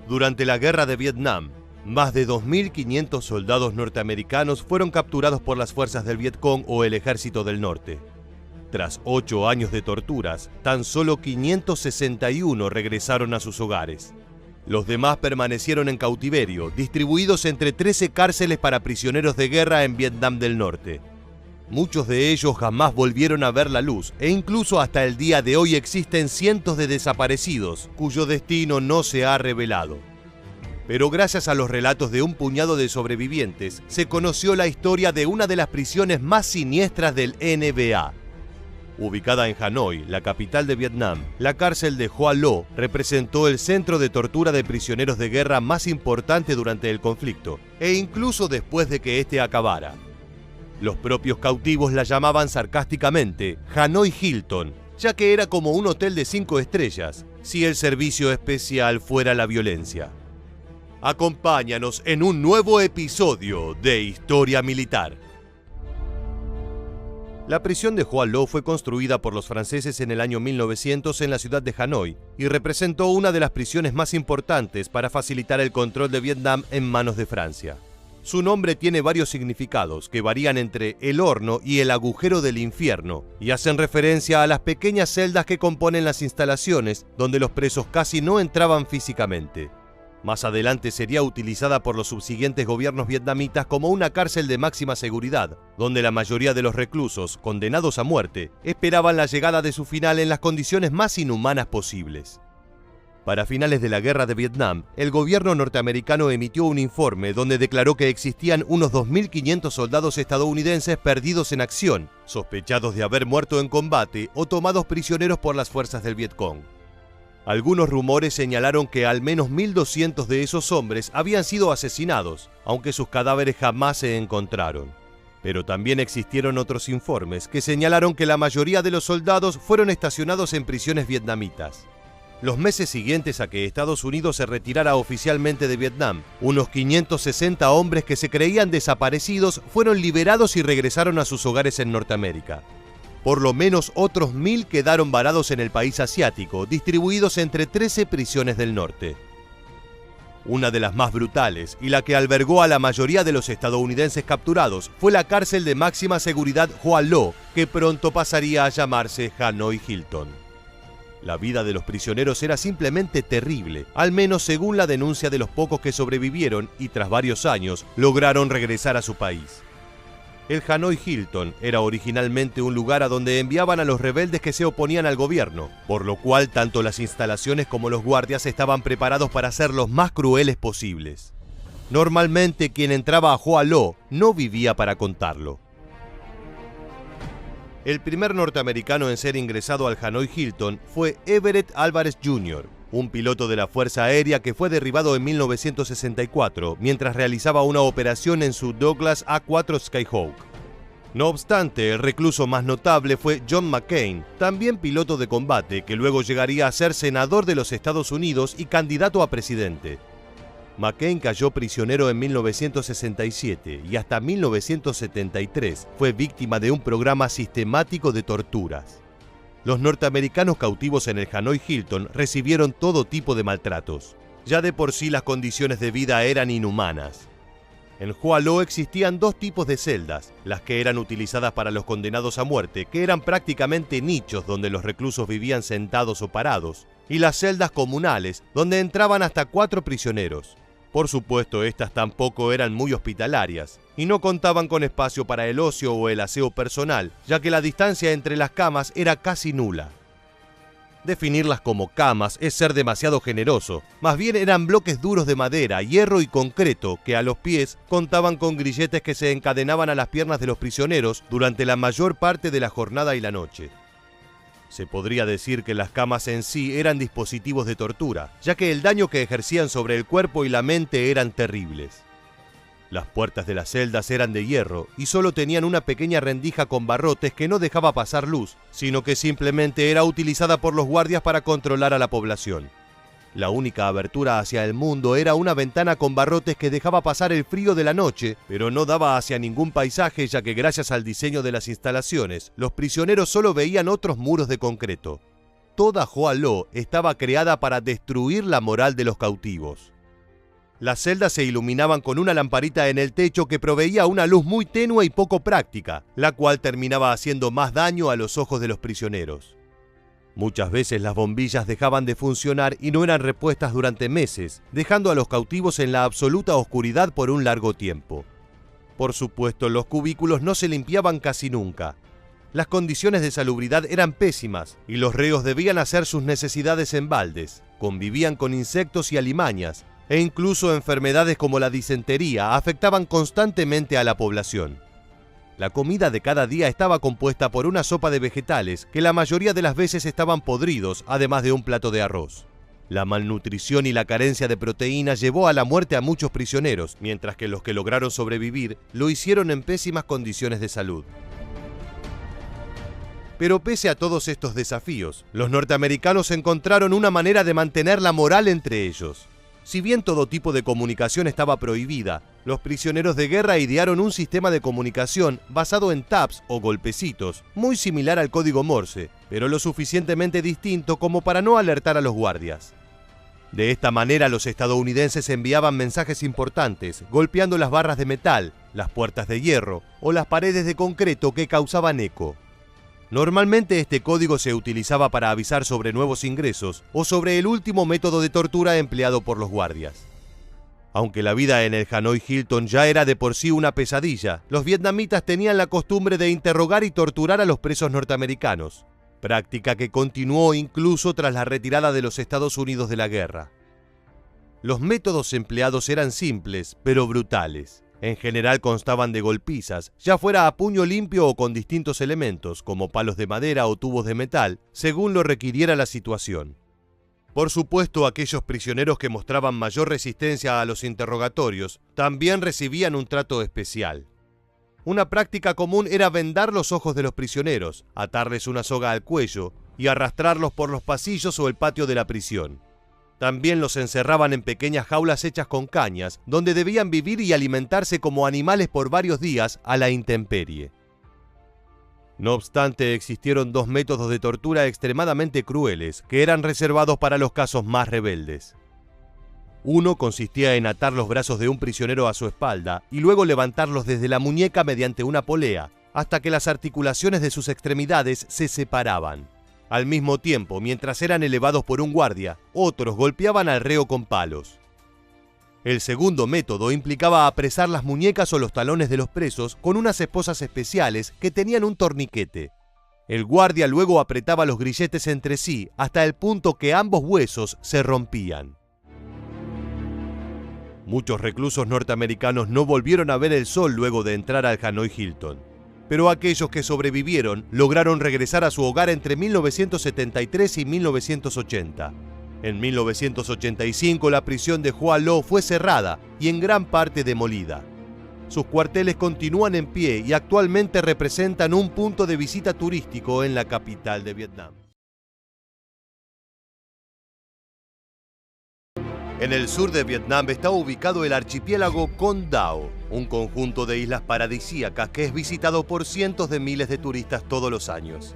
Durante la Guerra de Vietnam, más de 2.500 soldados norteamericanos fueron capturados por las fuerzas del Vietcong o el Ejército del Norte. Tras 8 años de torturas, tan solo 561 regresaron a sus hogares. Los demás permanecieron en cautiverio, distribuidos entre 13 cárceles para prisioneros de guerra en Vietnam del Norte. Muchos de ellos jamás volvieron a ver la luz e incluso hasta el día de hoy existen cientos de desaparecidos cuyo destino no se ha revelado. Pero gracias a los relatos de un puñado de sobrevivientes, se conoció la historia de una de las prisiones más siniestras del NBA. Ubicada en Hanoi, la capital de Vietnam, la cárcel de Hoa Lo representó el centro de tortura de prisioneros de guerra más importante durante el conflicto, e incluso después de que este acabara. Los propios cautivos la llamaban sarcásticamente Hanoi Hilton, ya que era como un hotel de 5 estrellas, si el servicio especial fuera la violencia. Acompáñanos en un nuevo episodio de Historia Militar. La prisión de Hoa Lo fue construida por los franceses en el año 1900 en la ciudad de Hanoi y representó una de las prisiones más importantes para facilitar el control de Vietnam en manos de Francia. Su nombre tiene varios significados que varían entre el horno y el agujero del infierno y hacen referencia a las pequeñas celdas que componen las instalaciones donde los presos casi no entraban físicamente. Más adelante sería utilizada por los subsiguientes gobiernos vietnamitas como una cárcel de máxima seguridad, donde la mayoría de los reclusos, condenados a muerte, esperaban la llegada de su final en las condiciones más inhumanas posibles. Para finales de la Guerra de Vietnam, el gobierno norteamericano emitió un informe donde declaró que existían unos 2.500 soldados estadounidenses perdidos en acción, sospechados de haber muerto en combate o tomados prisioneros por las fuerzas del Vietcong. Algunos rumores señalaron que al menos 1.200 de esos hombres habían sido asesinados, aunque sus cadáveres jamás se encontraron. Pero también existieron otros informes que señalaron que la mayoría de los soldados fueron estacionados en prisiones vietnamitas. Los meses siguientes a que Estados Unidos se retirara oficialmente de Vietnam, unos 560 hombres que se creían desaparecidos fueron liberados y regresaron a sus hogares en Norteamérica. Por lo menos otros 1.000 quedaron varados en el país asiático, distribuidos entre 13 prisiones del norte. Una de las más brutales y la que albergó a la mayoría de los estadounidenses capturados fue la cárcel de máxima seguridad Hoa Lo, que pronto pasaría a llamarse Hanoi Hilton. La vida de los prisioneros era simplemente terrible, al menos según la denuncia de los pocos que sobrevivieron y tras varios años lograron regresar a su país. El Hanoi Hilton era originalmente un lugar a donde enviaban a los rebeldes que se oponían al gobierno, por lo cual tanto las instalaciones como los guardias estaban preparados para ser los más crueles posibles. Normalmente quien entraba a Hoa Lo no vivía para contarlo. El primer norteamericano en ser ingresado al Hanoi Hilton fue Everett Alvarez Jr., un piloto de la Fuerza Aérea que fue derribado en 1964 mientras realizaba una operación en su Douglas A-4 Skyhawk. No obstante, el recluso más notable fue John McCain, también piloto de combate, que luego llegaría a ser senador de los Estados Unidos y candidato a presidente. McCain cayó prisionero en 1967 y hasta 1973 fue víctima de un programa sistemático de torturas. Los norteamericanos cautivos en el Hanoi Hilton recibieron todo tipo de maltratos. Ya de por sí las condiciones de vida eran inhumanas. En Hoa Lo existían dos tipos de celdas, las que eran utilizadas para los condenados a muerte, que eran prácticamente nichos donde los reclusos vivían sentados o parados, y las celdas comunales, donde entraban hasta 4 prisioneros. Por supuesto, estas tampoco eran muy hospitalarias y no contaban con espacio para el ocio o el aseo personal, ya que la distancia entre las camas era casi nula. Definirlas como camas es ser demasiado generoso, más bien eran bloques duros de madera, hierro y concreto que a los pies contaban con grilletes que se encadenaban a las piernas de los prisioneros durante la mayor parte de la jornada y la noche. Se podría decir que las camas en sí eran dispositivos de tortura, ya que el daño que ejercían sobre el cuerpo y la mente eran terribles. Las puertas de las celdas eran de hierro y solo tenían una pequeña rendija con barrotes que no dejaba pasar luz, sino que simplemente era utilizada por los guardias para controlar a la población. La única abertura hacia el mundo era una ventana con barrotes que dejaba pasar el frío de la noche, pero no daba hacia ningún paisaje, ya que gracias al diseño de las instalaciones, los prisioneros solo veían otros muros de concreto. Toda Hoa Lo estaba creada para destruir la moral de los cautivos. Las celdas se iluminaban con una lamparita en el techo que proveía una luz muy tenue y poco práctica, la cual terminaba haciendo más daño a los ojos de los prisioneros. Muchas veces las bombillas dejaban de funcionar y no eran repuestas durante meses, dejando a los cautivos en la absoluta oscuridad por un largo tiempo. Por supuesto, los cubículos no se limpiaban casi nunca. Las condiciones de salubridad eran pésimas y los reos debían hacer sus necesidades en baldes, convivían con insectos y alimañas, e incluso enfermedades como la disentería afectaban constantemente a la población. La comida de cada día estaba compuesta por una sopa de vegetales que la mayoría de las veces estaban podridos, además de un plato de arroz. La malnutrición y la carencia de proteínas llevó a la muerte a muchos prisioneros, mientras que los que lograron sobrevivir lo hicieron en pésimas condiciones de salud. Pero pese a todos estos desafíos, los norteamericanos encontraron una manera de mantener la moral entre ellos. Si bien todo tipo de comunicación estaba prohibida, los prisioneros de guerra idearon un sistema de comunicación basado en taps o golpecitos, muy similar al código Morse, pero lo suficientemente distinto como para no alertar a los guardias. De esta manera los estadounidenses enviaban mensajes importantes, golpeando las barras de metal, las puertas de hierro o las paredes de concreto que causaban eco. Normalmente este código se utilizaba para avisar sobre nuevos ingresos o sobre el último método de tortura empleado por los guardias. Aunque la vida en el Hanoi Hilton ya era de por sí una pesadilla, los vietnamitas tenían la costumbre de interrogar y torturar a los presos norteamericanos, práctica que continuó incluso tras la retirada de los Estados Unidos de la guerra. Los métodos empleados eran simples, pero brutales. En general constaban de golpizas, ya fuera a puño limpio o con distintos elementos, como palos de madera o tubos de metal, según lo requiriera la situación. Por supuesto, aquellos prisioneros que mostraban mayor resistencia a los interrogatorios también recibían un trato especial. Una práctica común era vendar los ojos de los prisioneros, atarles una soga al cuello y arrastrarlos por los pasillos o el patio de la prisión. También los encerraban en pequeñas jaulas hechas con cañas, donde debían vivir y alimentarse como animales por varios días a la intemperie. No obstante, existieron dos métodos de tortura extremadamente crueles, que eran reservados para los casos más rebeldes. Uno consistía en atar los brazos de un prisionero a su espalda y luego levantarlos desde la muñeca mediante una polea, hasta que las articulaciones de sus extremidades se separaban. Al mismo tiempo, mientras eran elevados por un guardia, otros golpeaban al reo con palos. El segundo método implicaba apresar las muñecas o los talones de los presos con unas esposas especiales que tenían un torniquete. El guardia luego apretaba los grilletes entre sí hasta el punto que ambos huesos se rompían. Muchos reclusos norteamericanos no volvieron a ver el sol luego de entrar al Hanoi Hilton. Pero aquellos que sobrevivieron lograron regresar a su hogar entre 1973 y 1980. En 1985 la prisión de Hoa Lo fue cerrada y en gran parte demolida. Sus cuarteles continúan en pie y actualmente representan un punto de visita turístico en la capital de Vietnam. En el sur de Vietnam está ubicado el archipiélago Con Dao, un conjunto de islas paradisíacas que es visitado por cientos de miles de turistas todos los años.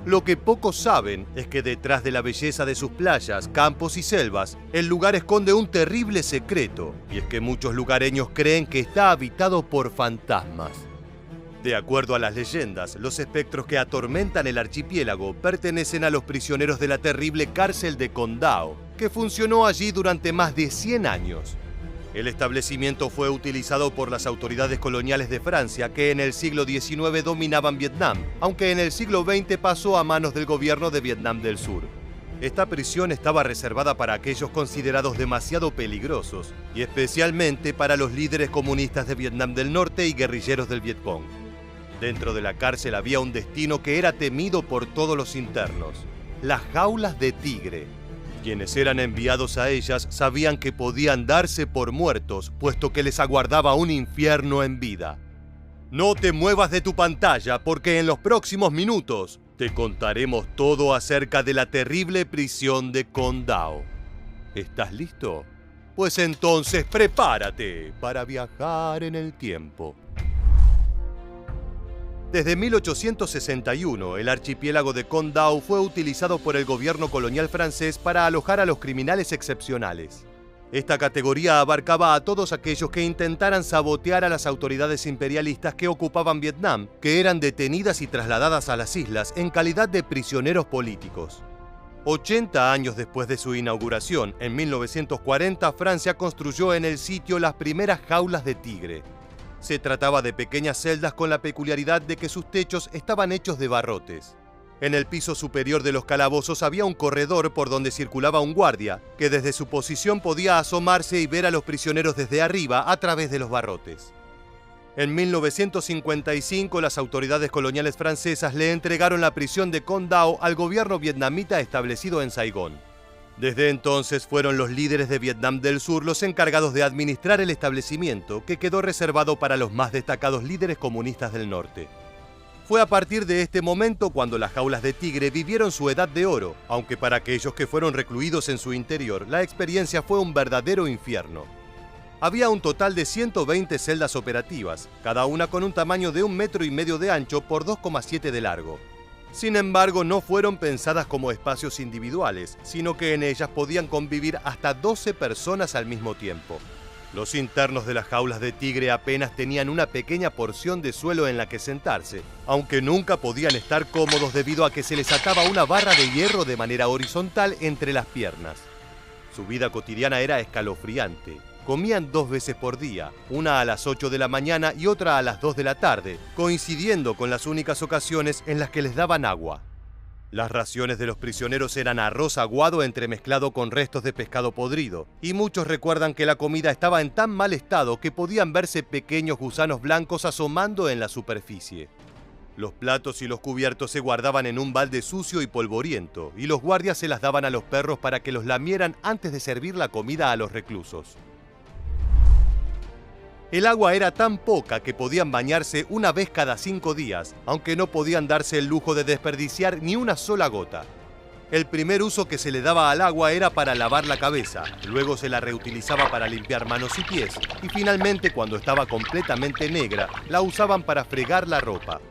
Lo que pocos saben es que detrás de la belleza de sus playas, campos y selvas, el lugar esconde un terrible secreto, y es que muchos lugareños creen que está habitado por fantasmas. De acuerdo a las leyendas, los espectros que atormentan el archipiélago pertenecen a los prisioneros de la terrible cárcel de Con Dao, que funcionó allí durante más de 100 años. El establecimiento fue utilizado por las autoridades coloniales de Francia que en el siglo XIX dominaban Vietnam, aunque en el siglo XX pasó a manos del gobierno de Vietnam del Sur. Esta prisión estaba reservada para aquellos considerados demasiado peligrosos, y especialmente para los líderes comunistas de Vietnam del Norte y guerrilleros del Vietcong. Dentro de la cárcel había un destino que era temido por todos los internos: las jaulas de tigre. Quienes eran enviados a ellas sabían que podían darse por muertos, puesto que les aguardaba un infierno en vida. No te muevas de tu pantalla, porque en los próximos minutos te contaremos todo acerca de la terrible prisión de Con Dao. ¿Estás listo? Pues entonces prepárate para viajar en el tiempo. Desde 1861, el archipiélago de Con Dao fue utilizado por el gobierno colonial francés para alojar a los criminales excepcionales. Esta categoría abarcaba a todos aquellos que intentaran sabotear a las autoridades imperialistas que ocupaban Vietnam, que eran detenidas y trasladadas a las islas en calidad de prisioneros políticos. 80 años después de su inauguración, en 1940, Francia construyó en el sitio las primeras jaulas de tigre. Se trataba de pequeñas celdas con la peculiaridad de que sus techos estaban hechos de barrotes. En el piso superior de los calabozos había un corredor por donde circulaba un guardia, que desde su posición podía asomarse y ver a los prisioneros desde arriba a través de los barrotes. En 1955, las autoridades coloniales francesas le entregaron la prisión de Con Dao al gobierno vietnamita establecido en Saigón. Desde entonces fueron los líderes de Vietnam del Sur los encargados de administrar el establecimiento, que quedó reservado para los más destacados líderes comunistas del norte. Fue a partir de este momento cuando las jaulas de tigre vivieron su edad de oro, aunque para aquellos que fueron recluidos en su interior, la experiencia fue un verdadero infierno. Había un total de 120 celdas operativas, cada una con un tamaño de 1,5 metros de ancho por 2,7 de largo. Sin embargo, no fueron pensadas como espacios individuales, sino que en ellas podían convivir hasta 12 personas al mismo tiempo. Los internos de las jaulas de tigre apenas tenían una pequeña porción de suelo en la que sentarse, aunque nunca podían estar cómodos debido a que se les ataba una barra de hierro de manera horizontal entre las piernas. Su vida cotidiana era escalofriante. Comían 2 veces por día, una a las 8 de la mañana y otra a las 2 de la tarde, coincidiendo con las únicas ocasiones en las que les daban agua. Las raciones de los prisioneros eran arroz aguado entremezclado con restos de pescado podrido, y muchos recuerdan que la comida estaba en tan mal estado que podían verse pequeños gusanos blancos asomando en la superficie. Los platos y los cubiertos se guardaban en un balde sucio y polvoriento, y los guardias se las daban a los perros para que los lamieran antes de servir la comida a los reclusos. El agua era tan poca que podían bañarse una vez cada 5 días, aunque no podían darse el lujo de desperdiciar ni una sola gota. El primer uso que se le daba al agua era para lavar la cabeza, luego se la reutilizaba para limpiar manos y pies, y finalmente, cuando estaba completamente negra, la usaban para fregar la ropa.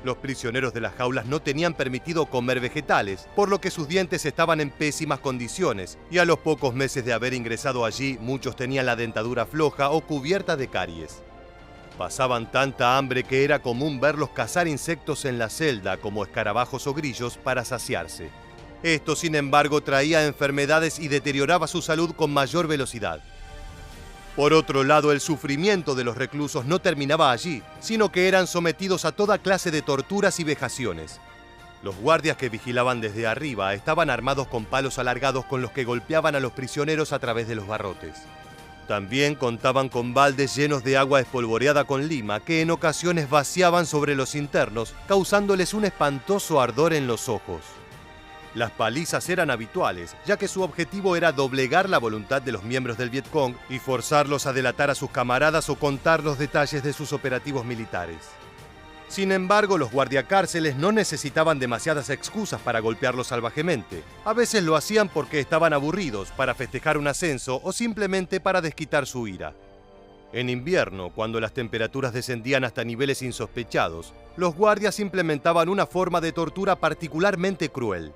Los prisioneros de las jaulas no tenían permitido comer vegetales, por lo que sus dientes estaban en pésimas condiciones, y a los pocos meses de haber ingresado allí, muchos tenían la dentadura floja o cubierta de caries. Pasaban tanta hambre que era común verlos cazar insectos en la celda, como escarabajos o grillos, para saciarse. Esto, sin embargo, traía enfermedades y deterioraba su salud con mayor velocidad. Por otro lado, el sufrimiento de los reclusos no terminaba allí, sino que eran sometidos a toda clase de torturas y vejaciones. Los guardias que vigilaban desde arriba estaban armados con palos alargados con los que golpeaban a los prisioneros a través de los barrotes. También contaban con baldes llenos de agua espolvoreada con lima que en ocasiones vaciaban sobre los internos, causándoles un espantoso ardor en los ojos. Las palizas eran habituales, ya que su objetivo era doblegar la voluntad de los miembros del Vietcong y forzarlos a delatar a sus camaradas o contar los detalles de sus operativos militares. Sin embargo, los guardiacárceles no necesitaban demasiadas excusas para golpearlos salvajemente. A veces lo hacían porque estaban aburridos, para festejar un ascenso o simplemente para desquitar su ira. En invierno, cuando las temperaturas descendían hasta niveles insospechados, los guardias implementaban una forma de tortura particularmente cruel.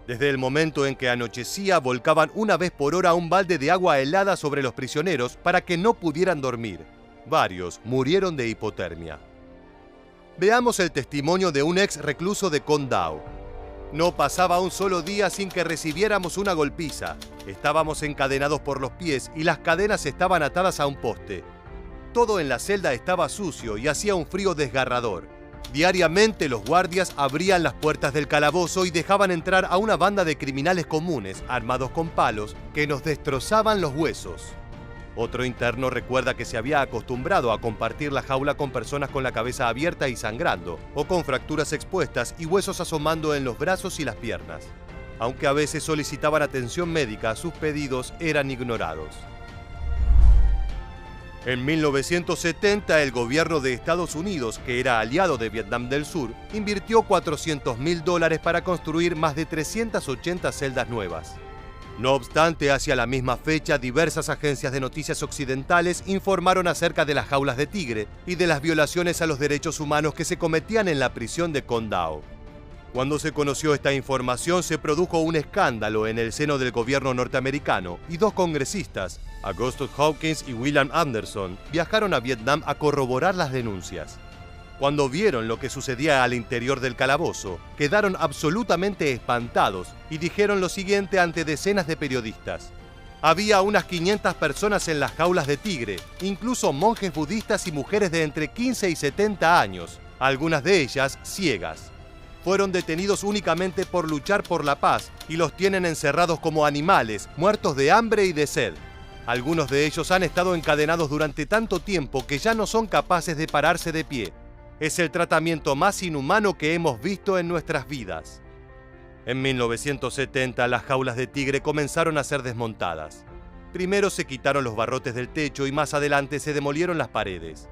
Desde el momento en que anochecía, volcaban una vez por hora un balde de agua helada sobre los prisioneros para que no pudieran dormir. Varios murieron de hipotermia. Veamos el testimonio de un ex recluso de Con Dao. No pasaba un solo día sin que recibiéramos una golpiza. Estábamos encadenados por los pies y las cadenas estaban atadas a un poste. Todo en la celda estaba sucio y hacía un frío desgarrador. Diariamente los guardias abrían las puertas del calabozo y dejaban entrar a una banda de criminales comunes, armados con palos, que nos destrozaban los huesos. Otro interno recuerda que se había acostumbrado a compartir la jaula con personas con la cabeza abierta y sangrando, o con fracturas expuestas y huesos asomando en los brazos y las piernas. Aunque a veces solicitaban atención médica, sus pedidos eran ignorados. En 1970, el gobierno de Estados Unidos, que era aliado de Vietnam del Sur, invirtió $400.000 para construir más de 380 celdas nuevas. No obstante, hacia la misma fecha, diversas agencias de noticias occidentales informaron acerca de las jaulas de tigre y de las violaciones a los derechos humanos que se cometían en la prisión de Con Dao. Cuando se conoció esta información, se produjo un escándalo en el seno del gobierno norteamericano y dos congresistas, Augustus Hawkins y William Anderson, viajaron a Vietnam a corroborar las denuncias. Cuando vieron lo que sucedía al interior del calabozo, quedaron absolutamente espantados y dijeron lo siguiente ante decenas de periodistas. Había unas 500 personas en las jaulas de tigre, incluso monjes budistas y mujeres de entre 15 y 70 años, algunas de ellas ciegas. Fueron detenidos únicamente por luchar por la paz y los tienen encerrados como animales, muertos de hambre y de sed. Algunos de ellos han estado encadenados durante tanto tiempo que ya no son capaces de pararse de pie. Es el tratamiento más inhumano que hemos visto en nuestras vidas. En 1970, las jaulas de tigre comenzaron a ser desmontadas. Primero se quitaron los barrotes del techo y más adelante se demolieron las paredes.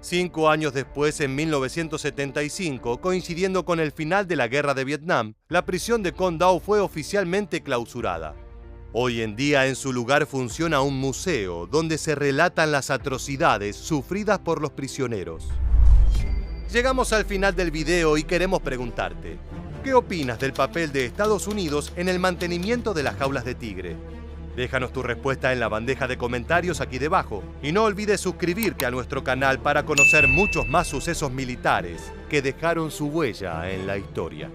5 años después, en 1975, coincidiendo con el final de la Guerra de Vietnam, la prisión de Con Dao fue oficialmente clausurada. Hoy en día en su lugar funciona un museo donde se relatan las atrocidades sufridas por los prisioneros. Llegamos al final del video y queremos preguntarte, ¿qué opinas del papel de Estados Unidos en el mantenimiento de las jaulas de tigre? Déjanos tu respuesta en la bandeja de comentarios aquí debajo y no olvides suscribirte a nuestro canal para conocer muchos más sucesos militares que dejaron su huella en la historia.